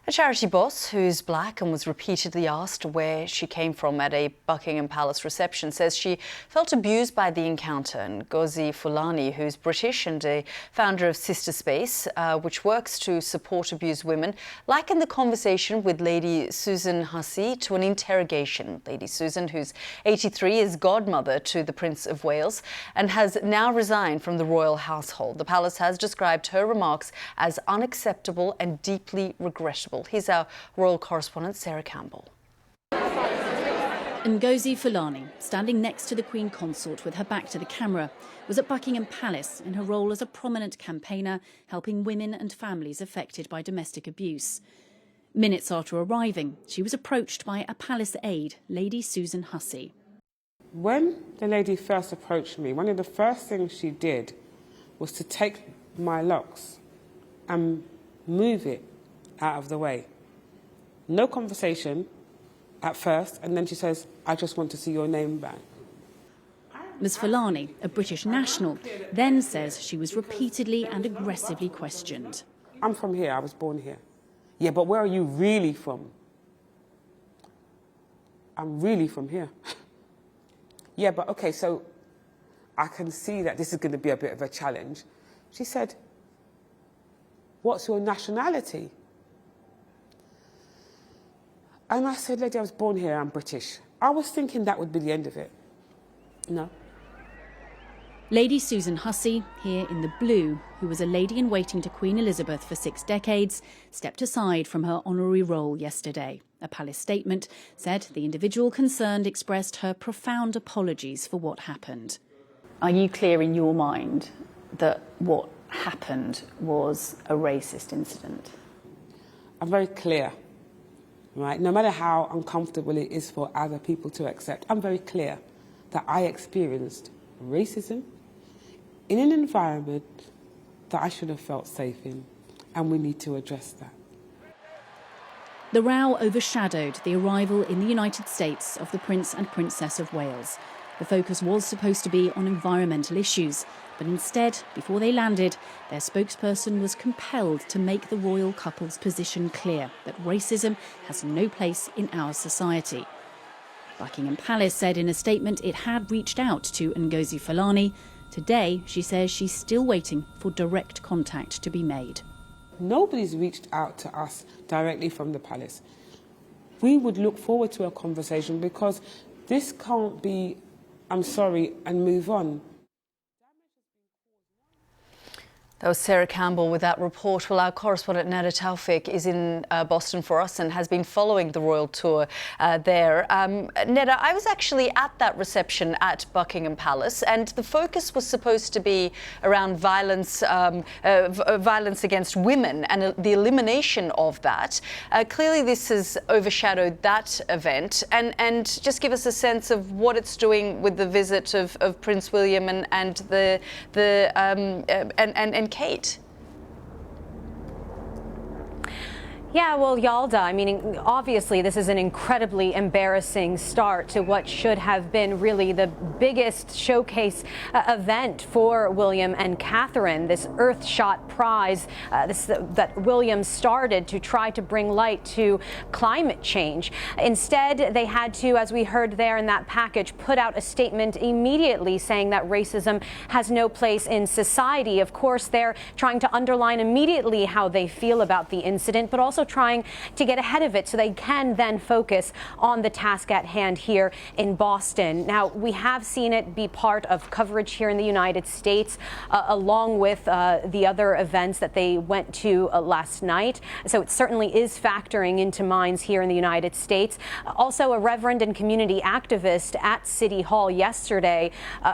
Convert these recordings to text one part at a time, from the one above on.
A charity boss who's black and was repeatedly asked where she came from at a Buckingham Palace reception says she felt abused by the encounter. Ngozi Fulani, who's British and a founder of Sister Space, which works to support abused women, likened the conversation with Lady Susan Hussey to an interrogation. Lady Susan, who's 83, is godmother to the Prince of Wales and has now resigned from the royal household. The palace has described her remarks as unacceptable and deeply regrettable. Here's our royal correspondent, Sarah Campbell. Ngozi Fulani, standing next to the Queen Consort with her back to the camera, was at Buckingham Palace in her role as a prominent campaigner helping women and families affected by domestic abuse. Minutes after arriving, she was approached by a palace aide, Lady Susan Hussey. When the lady first approached me, one of the first things she did was to take my locks and move it out of the way. No conversation at first, and then she says, "I just want to see your name back." Ms Fulani, a British national, then says she was repeatedly and aggressively questioned. "I'm from here, I was born here." "Yeah, but where are you really from?" "I'm really from here." "Yeah, but okay, so I can see that this is going to be a bit of a challenge." She said, "What's your nationality?" And I said, "Lady, I was born here, I'm British." I was thinking that would be the end of it. No. Lady Susan Hussey, here in the blue, who was a lady-in-waiting to Queen Elizabeth for 6 decades, stepped aside from her honorary role yesterday. A palace statement said the individual concerned expressed her profound apologies for what happened. Are you clear in your mind that what happened was a racist incident? I'm very clear. Right? No matter how uncomfortable it is for other people to accept, I'm very clear that I experienced racism in an environment that I should have felt safe in, and we need to address that. The row overshadowed the arrival in the United States of the Prince and Princess of Wales. The focus was supposed to be on environmental issues, but instead, before they landed, their spokesperson was compelled to make the royal couple's position clear that racism has no place in our society. Buckingham Palace said in a statement it had reached out to Ngozi Fulani. Today, she says she's still waiting for direct contact to be made. Nobody's reached out to us directly from the palace. We would look forward to a conversation because this can't be, "I'm sorry," and move on. That was Sarah Campbell with that report. Well, our correspondent Nada Taufik is in Boston for us and has been following the royal tour there. Nada, I was actually at that reception at Buckingham Palace, and the focus was supposed to be around violence, violence against women and the elimination of that. Clearly, this has overshadowed that event. And just give us a sense of what it's doing with the visit of Prince William and Kate. Yeah, well, Yalda, I mean, obviously this is an incredibly embarrassing start to what should have been really the biggest showcase event for William and Catherine, this Earthshot Prize that William started to try to bring light to climate change. Instead, they had to, as we heard there in that package, put out a statement immediately saying that racism has no place in society. Of course, they're trying to underline immediately how they feel about the incident, but also trying to get ahead of it so they can then focus on the task at hand here in Boston. Now, we have seen it be part of coverage here in the United States, along with the other events that they went to last night. So it certainly is factoring into minds here in the United States. Also, a reverend and community activist at City Hall yesterday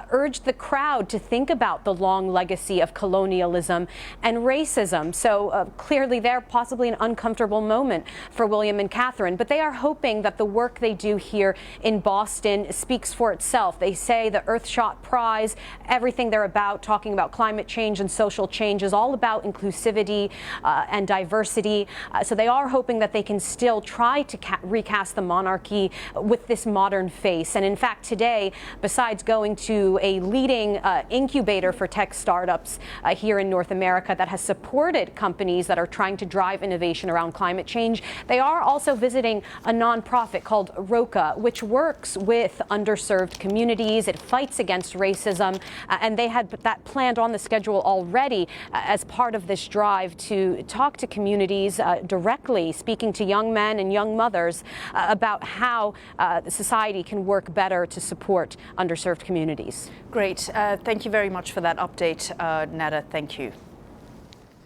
urged the crowd to think about the long legacy of colonialism and racism. So clearly there, possibly an uncomfortable moment for William and Catherine, but they are hoping that the work they do here in Boston speaks for itself. They say the Earthshot Prize, everything they're about, talking about climate change and social change, is all about inclusivity and diversity. So they are hoping that they can still try to recast the monarchy with this modern face. And in fact, today, besides going to a leading incubator for tech startups here in North America that has supported companies that are trying to drive innovation around around climate change. They are also visiting a nonprofit called ROCA, which works with underserved communities. It fights against racism, and they had that planned on the schedule already as part of this drive to talk to communities directly, speaking to young men and young mothers about how society can work better to support underserved communities. Great. Thank you very much for that update, Nada. Thank you.